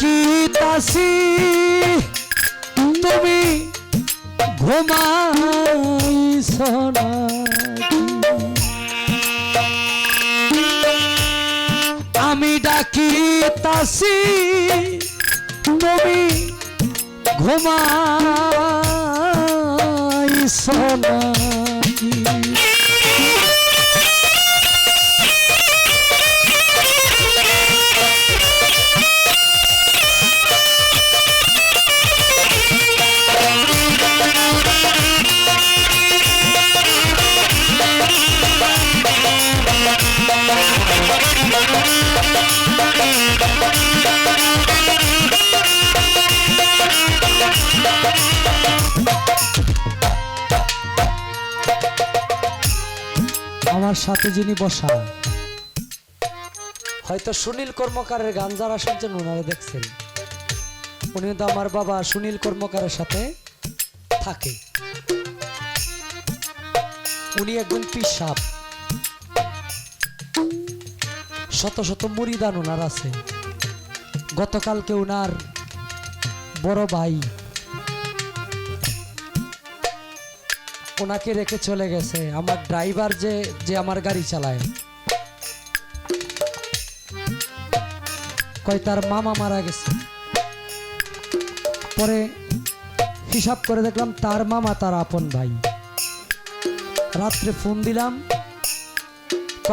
ডাকিতাছি তুমি ঘুমাইছ নাকি? আমি ডাকিতাছি তুমি ঘুমাইছ নাকি? আমার সাথে যিনি বসা, হয়তো সুনীল কর্মকারের গান যারা শুনছেন ওনারা দেখছেন, উনি তো আমার বাবা সুনীল কর্মকারের সাথে থাকে। উনি একজন পিসাব, শত শত মুরিদান ওনার আছে। গতকালকে ওনার বড় ভাই ওনাকে রেখে চলে গেছে। আমার ড্রাইভার যে আমার গাড়ি চালায়, কয় তার মামা মারা গেছে। পরে হিসাব করে দেখলাম তার মামা তার আপন ভাই। রাত্রে ফোন দিলাম,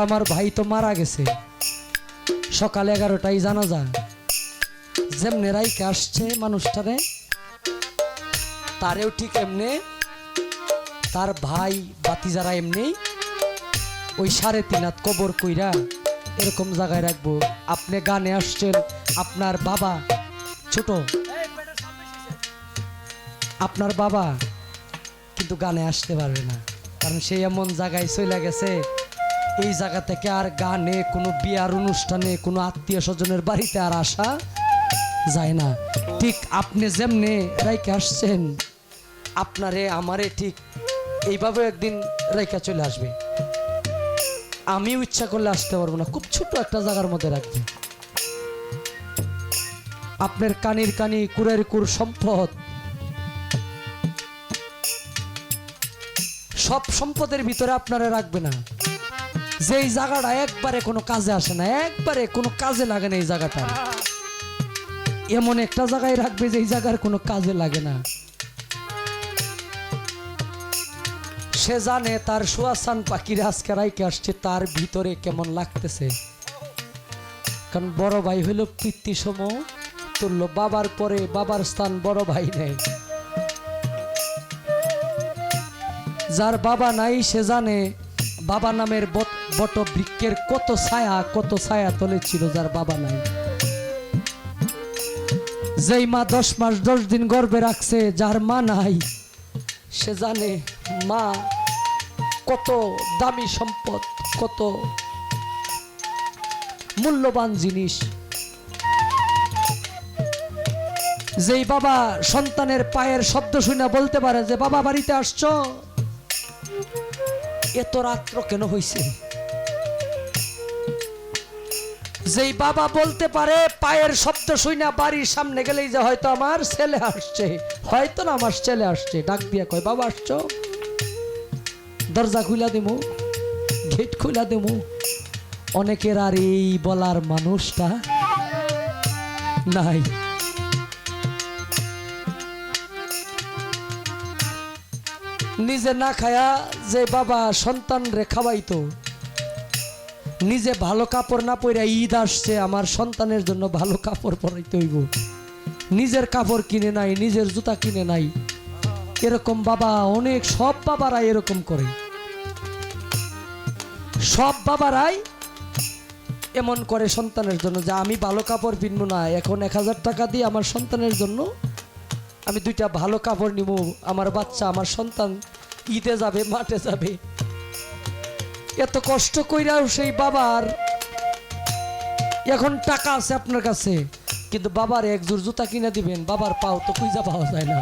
আমার ভাই তো মারা গেছে, সকাল 11টায় জানাজা। যেমনে রাইকে আসছে মানুষটারে, তারেও ঠিক এমনি তার ভাই বাতিজারা এমনি ওই 3.5 হাত কবর কইরা এরকম জায়গায় রাখবো। আপনি গানে আসছেন, আপনার বাবা ছোট, আপনার বাবা কিন্তু গানে আসতে পারবে না, কারণ সে এমন জায়গায় চলে গেছে। এই জায়গা থেকে আর গানে কোনো বিয়ার অনুষ্ঠানে কোনো আত্মীয় স্বজনের বাড়িতে আর আসা যায় না। ঠিক আপনি যেমনে রাইকে আসছেন, আপনারে আমারে ঠিক এইভাবে একদিন রেখা চলে আসবে। আমি ইচ্ছা করলে আসতে পারবো না, খুব ছোট একটা জায়গার মধ্যে রাখবে। আপনার কানির কানি কুরের কুর সম্পদ, সব সম্পদের ভিতরে আপনারা রাখবে না। যেই জায়গাটা একবারে কোনো কাজে আসে না, একবারে কোনো কাজে লাগে না, এই জায়গাটা এমন একটা জায়গায় রাখবে যে এই জায়গার কোনো কাজে লাগে না। সে জানে তার সুয়াসান পাখির আজকে রাইকে আসছে, তার ভিতরে কেমন লাগতেছে। কারণ বড় ভাই হইল পিতৃসম তুল্য, বাবার পরে বাবার স্থান বড় ভাই নেই। যার বাবা নাই সে জানে বাবা নামের বট বৃক্ষের কত ছায়া তলে ছিল যার বাবা নাই। যেই মা 10 মাস 10 দিন গর্ভে রাখছে, যার মা নাই সে জানে মা কত দামি সম্পদ, কত মূল্যবান জিনিস। যেই বাবা সন্তানের পায়ের শব্দ শুনে বলতে পারে যে বাবা বাড়িতে আসছো, এত রাত্র কেন হইছে। যেই বাবা বলতে পারে পায়ের শব্দ শুনে বাড়ির সামনে গেলেই যে হয়তো আমার ছেলে আসছে, হয়তো না আমার ছেলে আসছে, ডাক দিয়া কয় বাবা আসছো, দরজা খুলা দেবো, গেট খুলা দেবো। অনেকের আর এই বলার মানুষটা নাই। নিজে না খায়া যে বাবা সন্তান রে খাওয়াইতো, নিজে ভালো কাপড় না পরে ঈদ আসছে আমার সন্তানের জন্য ভালো কাপড় পরাইতে হইব, নিজের কাপড় কিনে নাই, নিজের জুতা কিনে নাই। এরকম বাবা অনেক, সব বাবারাই এরকম করে। সব বাবারাই এমন করে সন্তানের জন্য যে আমি ভালো কাপড় কিনবো না, এখন 1000 টাকা দিয়ে আমার সন্তানের জন্য আমি 2টা ভালো কাপড় নিব। আমার বাচ্চা, আমার সন্তান ঈদে যাবে, মাঠে যাবে। এত কষ্ট কইরাও সেই বাবার এখন টাকা আছে আপনার কাছে, কিন্তু বাবার এক জোড় জুতা কিনে দিবেন, বাবার পাও তো খুঁজা পাওয়া যায় না।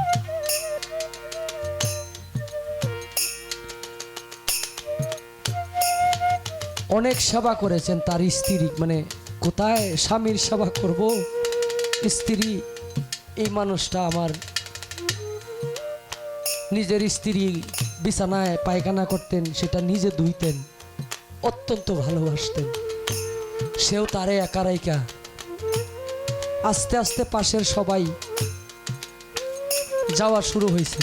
অনেক সেবা করেছেন তার স্ত্রী, মানে কোথায় স্বামীর সেবা করব, স্ত্রী, এই মানুষটা আমার নিজের স্ত্রী বিছানায় পায়খানা করতেন, সেটা নিজে ধুইতেন, অত্যন্ত ভালোবাসতেন। সেও তারে একা রাইকা আস্তে আস্তে পাশের সবাই যাওয়া শুরু হয়েছে।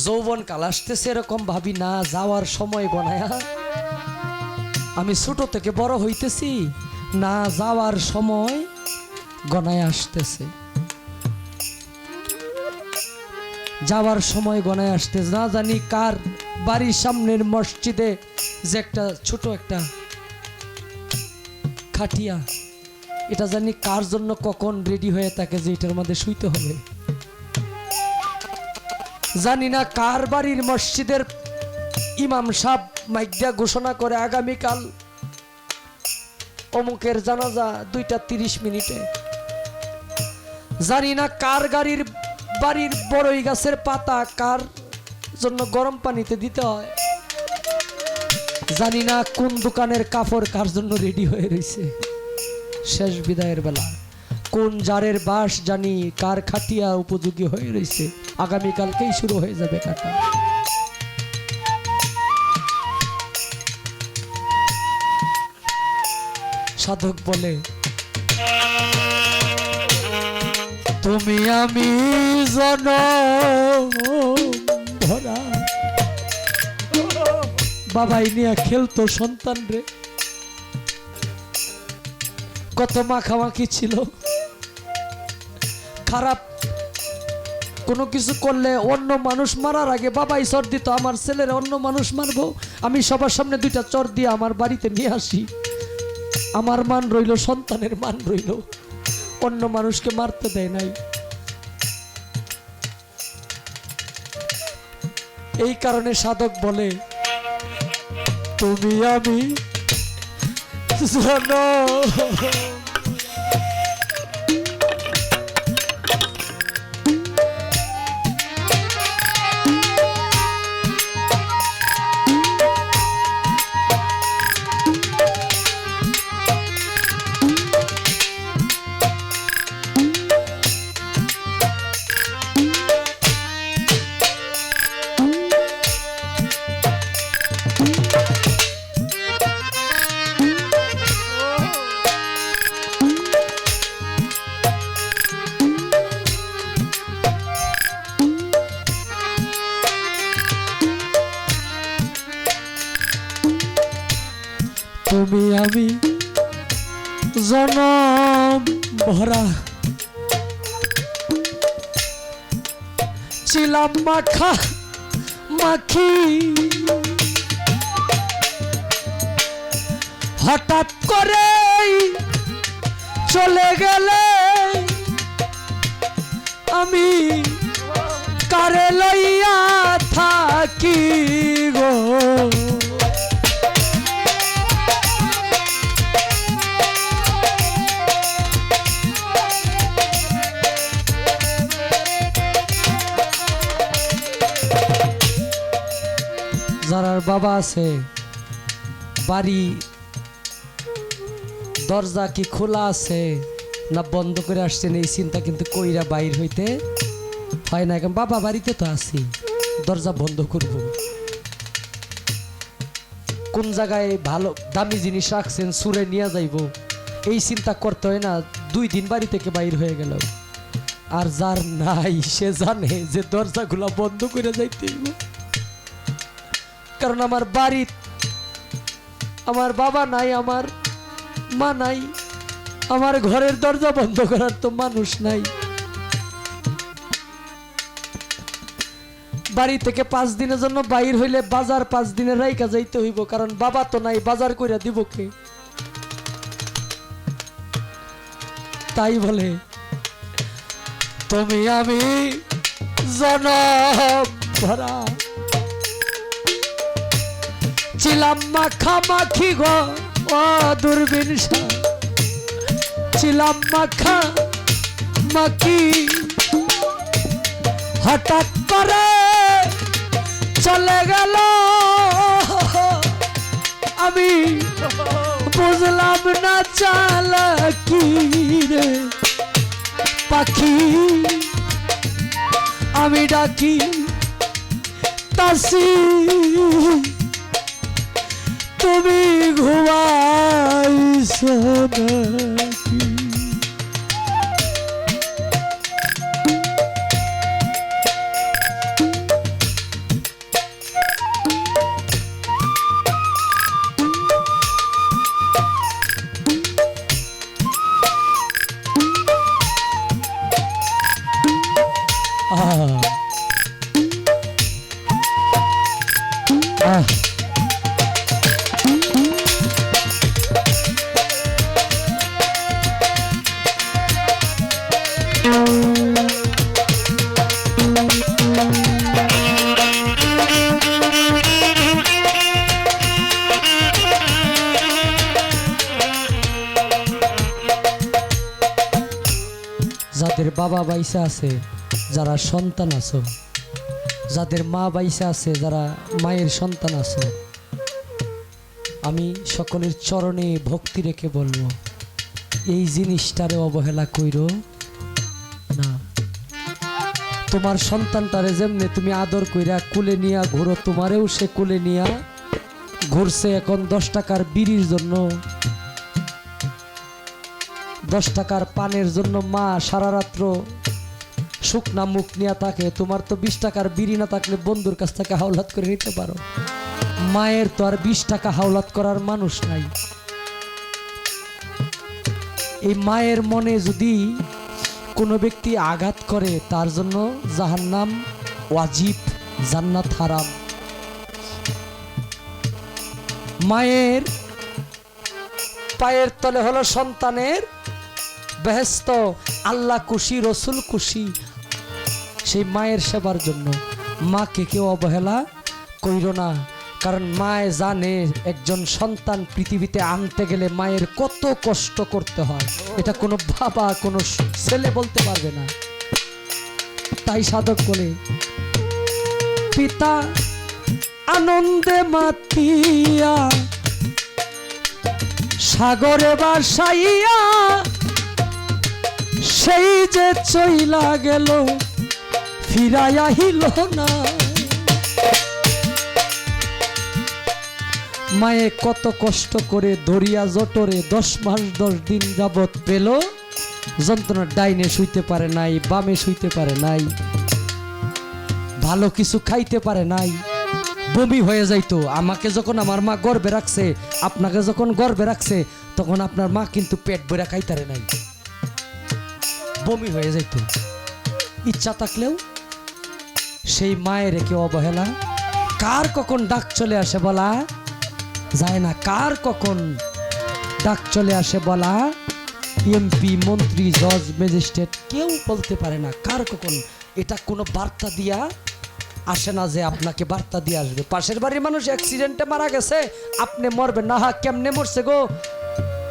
যৌবন কাল আসতেছে এরকম ভাবি না, যাওয়ার সময় গনায়া আমি ছোট থেকে বড় হইতেছি না, যাওয়ার সময় গনায় আসতেছে, যাওয়ার সময় গনায় আসতেছে। না জানি কার বাড়ির সামনের মসজিদে যে একটা ছোট একটা খাটিয়া, এটা জানি কার জন্য কখন রেডি হয়ে থাকে যে এটার মধ্যে শুইতে হবে। জানি না কার বাড়ির মসজিদের ইমাম সাহেব মাইক দিয়া ঘোষণা করে আগামীকাল অমুকের জানাজা 2:30। জানি না কার বাড়ির বড়ই গাছের পাতা কার জন্য গরম পানিতে দিতে হয়। জানি না কোন দোকানের কাপড় কার জন্য রেডি হয়ে রয়েছে শেষ বিদায়ের বেলা। কোন জারের বাঁশ জানি কার খাটিয়া উপযোগী হয়ে রয়েছে, আগামীকালকেই শুরু হয়ে যাবে কাটা। সাধক বলে তুমি আমি জনম ভরা, বাবাই নিয়ে খেলতো সন্তান রে, কত মাখামাখি ছিল। খারাপ কোনো কিছু করলে অন্য মানুষ মারার আগে বাবাই চর দিত, আমার ছেলের অন্য মানুষ মারবো, আমি সবার সামনে 2টা চর দিয়ে আমার বাড়িতে নিয়ে আসি, আমার মান রইল, সন্তানের মান রইল, অন্য মানুষকে মারতে দেয় নাই। এই কারণে সাধক বলে তুমি আমি তুমি আমি জনম ভরা ছিলাম মাখা মাখি, হঠাৎ করে চলে গেলে আমি কারে লইয়া থাকি গো। যারার বাবা আছে বাড়ি দরজা কি খোলা আছে না বন্ধ করে আসছেন, এই চিন্তা কিন্তু কইরা বাইর হইতে হয় না। এখন বাবা বাড়িতে তো আছি, দরজা বন্ধ করব, কোন জায়গায় ভালো দামি জিনিস রাখছেন সুরে নিয়ে যাইব, এই চিন্তা করতে হয় না। 2 দিন বাড়ি থেকে বাইর হয়ে গেল। আর যার নাই সে জানে যে দরজাগুলা বন্ধ করে যাইতে হইব, কারণ আমার বাড়ি আমার বাবা নাই, আমার মা নাই, আমার ঘরের দরজা বন্ধ করার তো মানুষ নাই। বাড়ি থেকে 5 দিনের জন্য বাইর হইলে বাজার 5 দিনের রাইকা যাইতে হইব, কারণ বাবা তো নাই, বাজার কইরা দিব কে? তাই বলে তুমি আমি জনম ভরা ছিলাম মাখামাখি গো, ও দূরবীন ছিলাম মাখা মাখি, হঠাৎ করে চলে গেল আমি বুঝলাম না চালা ডাকি তাসি তুমি ঘুমাইছো নাকি? যাদের বাবা বাইসা আছে, যারা সন্তান আছো, যাদের মা বাইসা আছে, যারা মায়ের সন্তান আছো, আমি সকলের চরণে ভক্তি রেখে বলবো এই জিনিসটারে অবহেলা কইরো না। তোমার সন্তানটারে যেমনে তুমি আদর কইরা কুলে নিয়া ঘুরো, তোমারেও সে কুলে নিয়া ঘুরছে এখন 10 টাকার বিড়ির জন্য, 10 টাকার পানের জন্য মা সারা রাত্র শুকনা মুখ নিয়ে থাকে। তোমার তো 20 টাকার বিড়ি না থাকলে বন্ধুর কাছ থেকে হাওলাত করে নিতে পারো। মায়ের তো আর 20 টাকা হাওলাত করার মানুষ নাই। এই মায়ের মনে যদি কোনো ব্যক্তি আঘাত করে তার জন্য জাহান্নাম ওয়াজিব, জান্নাত হারাম। মায়ের পায়ের তলে হলো সন্তানের বেহেশত, আল্লাহ খুশি, রসুল খুশি। সেই মায়ের সেবার জন্য মাকে কেউ অবহেলা কইরো না, কারণ মায়ে জানে একজন সন্তান পৃথিবীতে আনতে গেলে মায়ের কত কষ্ট করতে হয়। এটা কোনো বাবা, কোনো ছেলে বলতে পারবে না। তাই সাধক বলে পিতা আনন্দে মাতিয়া সাগরে বাসাইয়া সেই যে চইলা গেল ফিরাইয়া হিল না। মায়ে কত কষ্ট করে দরিয়া জটরে 10 মাস 10 দিন যাবৎ পেল যন্ত্রণা। ডাইনে শুইতে পারে নাই, বামে শুইতে পারে নাই, ভালো কিছু খাইতে পারে নাই, বমি হয়ে যাইতো। আমাকে যখন আমার মা গর্ভে রাখছে, আপনাকে যখন গর্ভে রাখছে, তখন আপনার মা কিন্তু পেট ভরে খাইতারে নাই, বমি হয়ে যাইতো। ইচ্ছা থাকলেও সেই মায়ের কেউ অবহেলা, কার কখন ডাক চলে আসে বলা যায় না, কার কখন ডাক চলে আসে বলা এমপি, মন্ত্রী, জজ, ম্যাজিস্ট্রেট কেউ বলতে পারে না কার কখন। এটা কোনো বার্তা দিয়া আসে না যে আপনাকে বার্তা দিয়ে আসবে। পাশের বাড়ির মানুষ অ্যাক্সিডেন্টে মারা গেছে, আপনি মরবেন না। কেমনে মরছে গো?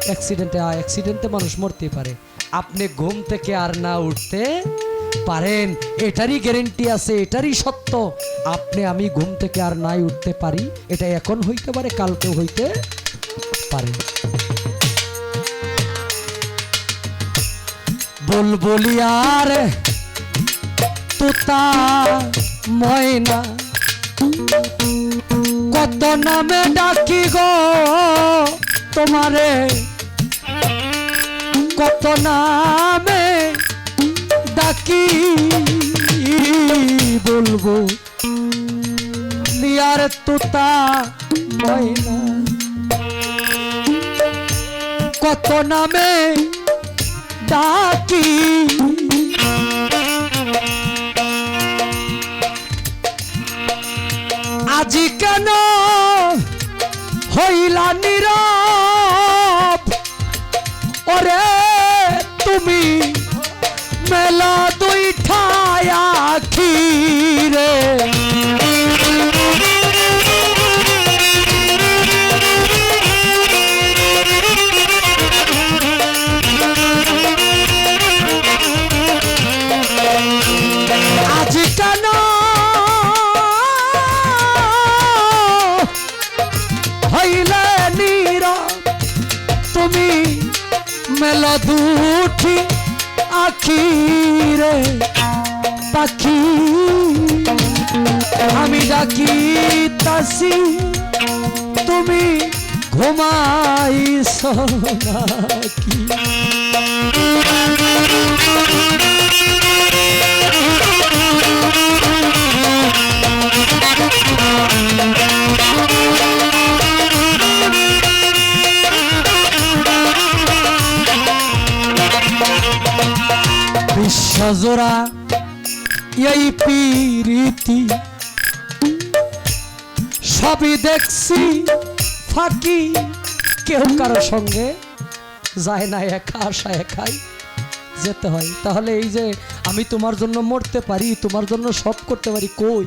অ্যাক্সিডেন্টে মানুষ মরতেই পারে, আপনি ঘুম থেকে আর না উঠতে পারেন, এটারই গ্যারেন্টি আছে, এটারই সত্য। আপনি আমি ঘুম থেকে আর নাই উঠতে পারি, এটা এখন হইতে পারে, কালকেও হইতে পারে। বুলবুলি আর তোতা ময়না কত নামে ডাকি গো তোমারে, কত নামে ডাকি বলবো লিয়ার তোতা ময়না, কত নামে ডাকি। আজি কেন হইলা নীরব ওরে তুমি মেলা দুই ঠায়া খিরে, আজ কেন হইলে নীরব তুমি মেলা দুটি আখিরে। পাখি আমি ডাকিতাছি তুমি ঘুমাইছ নাকি? বিশ্বজোড়া এই প্রীতি সবই দেখছি ফাঁকি, কেউ কারো সঙ্গে যায় না, একা আসা একাই যেতে হয়। তাহলে এই যে আমি তোমার জন্য মরতে পারি, তোমার জন্য সব করতে পারি, কই?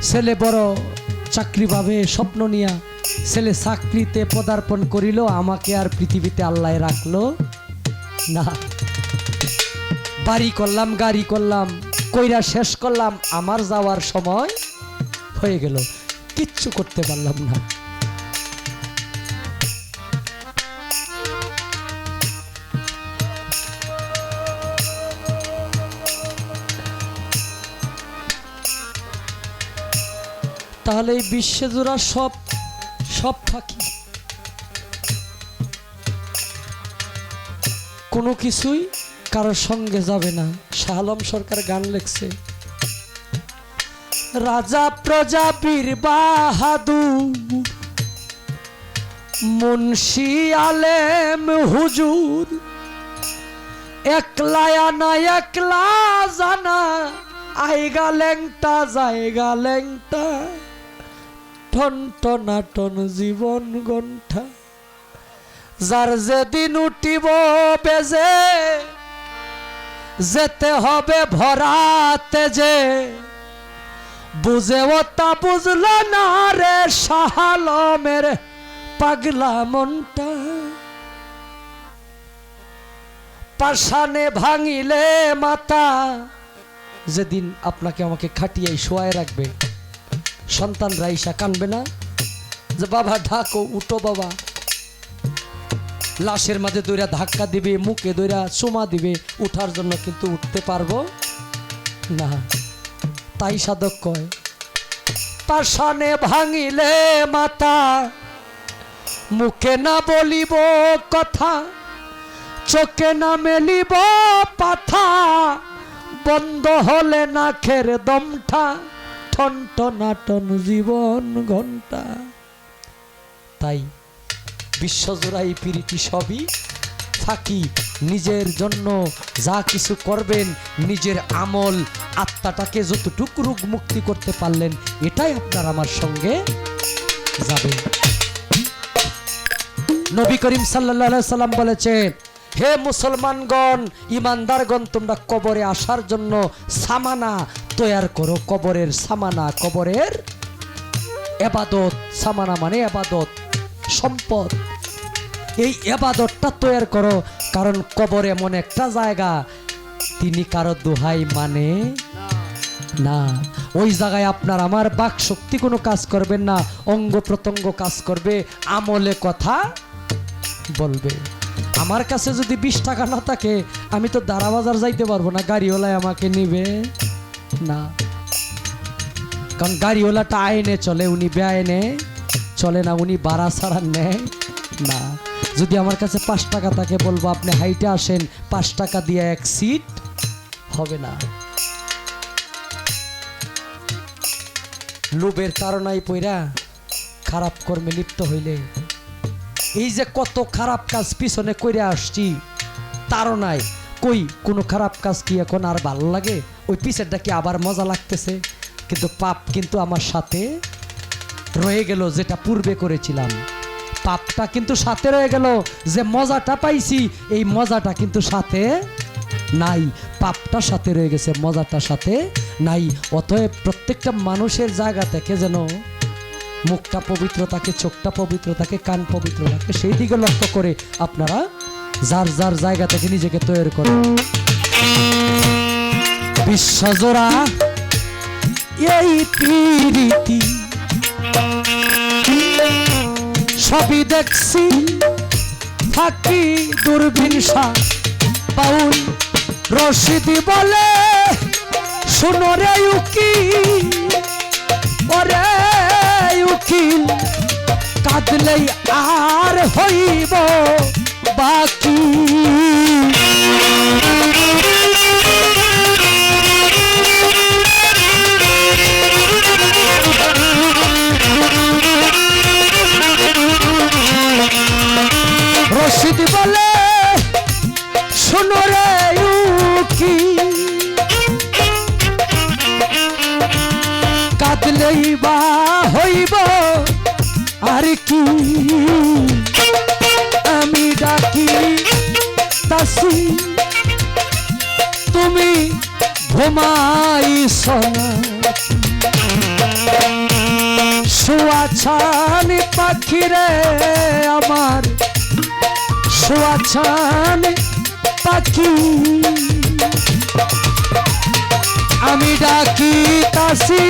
ছেলে বড় চাকরি পাবে স্বপ্ন নিয়া, ছেলে চাকরিতে পদার্পণ করিল, আমাকে আর পৃথিবীতে আল্লাহ রাখলো না। বাড়ি করলাম, গাড়ি করলাম, কইরা শেষ করলাম, আমার যাওয়ার সময় হয়ে গেল, কিচ্ছু করতে পারলাম না। তাহলে এই বিশ্বজোড়া সব সব ফাঁকি, কোনো কিছুই কারোর সঙ্গে যাবে না। শাহ আলম সরকার গান লিখছে, রাজা প্রজা বীর বাহাদুর মুন্সি আলেম হুজুর, একলা আনা একলা জানা, আইগা ল্যাংটা জায়গা ল্যাংটা, টন টনাটন জীবন গন্ঠা, যার যেদিন উঠিব বেজে যেতে হবে ভরাতে, যে বুঝে ও তা বুঝল না রে শাহ আলমের পাগলা মনটা। পাষাণে ভাঙিলে মাথা, যেদিন আপনাকে আমাকে খাটিয়াই শোয়ায় রাখবে, সন্তানরা ঈশা কানবে না যে বাবা ঢাকো, উঠো বাবা। লাশের মাঝে দইরা ধাক্কা দিবে, মুখে দইরা চুমা দিবে, উঠার জন্য কিন্তু উঠতে পারবো না। তাই সাধক কয়, পাষাণে ভাঙিলে মাথা, মুখে না বলিব কথা, চোখে না মেলিব পাথা, বন্ধ হলে না খের দমঠা, ঠন টনাটন জীবন ঘন্টা। তাই বিশ্বজোড়াই প্রীতি সবই ফাঁকি। নিজের জন্য যা কিছু করবেন, নিজের আমল আত্মাটাকে যতটুকু রোগ মুক্তি করতে পারলেন, এটাই আপনার আমার সঙ্গে যাবে। নবী করিম সাল্লাল্লাহু আলাইহি সাল্লাম বলেছেন, হে মুসলমানগণ, ইমানদারগণ, তোমরা কবরে আসার জন্য সামানা তৈয়ার করো। কবরের সামানা, কবরের ইবাদত। সামানা মানে ইবাদত, সম্পদ। এই ইবাদতটা তৈয়ার করো, কারণ কবর এমন একটা জায়গা, তিনি কারো দোহাই মানে না। ওই জায়গায় আপনার আমার বাক শক্তি কোনো কাজ করবেন না, অঙ্গ প্রত্যঙ্গ কাজ করবে, আমলে কথা বলবে। আমার কাছে যদি 20 টাকা না থাকে, আমি তো দাঁড়া বাজার যাইতে পারবো না, গাড়িওয়ালায় আমাকে নিবে না। কারণ গাড়িওয়ালাটা আইনে চলে, উনি বেআইনে চলে না, উনি বাড়া ছাড়া নেয় না। যদি আমার কাছে 5 টাকা থাকে, বলবো আপনি হাইটে আসেন, 5 টাকা দিয়ে এক সিট হবে না। লোভের তাড়নায় পইরা খারাপ কর্মে লিপ্ত হইলে, এই যে কত খারাপ কাজ পিছনে কইরা আসছি তাড়নায়, কই কোনো খারাপ কাজ কি এখন আর ভালো লাগে? ওই পিছেরটা কি আবার মজা লাগতেছে? কিন্তু পাপ কিন্তু আমার সাথে রয়ে গেল, যেটা পূর্বে করেছিলাম, পাপটা কিন্তু সাথে রয়ে গেল। যে মজাটা পাইছি, এই মজাটা কিন্তু সাথে নাই, পাপটা সাথে রয়ে গেছে, মজাটা সাথে নাই। অতএব প্রত্যেকটা মানুষের জায়গা থেকে যেন মুখটা পবিত্র থাকে, চোখটা পবিত্র থাকে, কান পবিত্র থাকে, সেই দিকে লক্ষ্য করে আপনারা যার যার জায়গা থেকে নিজেকে তৈরি করেন। বিশ্বজোড়া এই প্রীতি সবই দেখছি থাকি দূরবীন বাউল রশিদি বলে শোনো রে উকিল ওরে উকিল কাঁদলেই আর হইব বাকি রশিদ বলে শোনো রে উকিল কাঁদলেই বা হইব আর কি আমি ডাকি তাসি তুমি ঘুমাইছ না শুয়াছান পাখিরে আমার শুয়াছান পাখি আমি ডাকি তাসি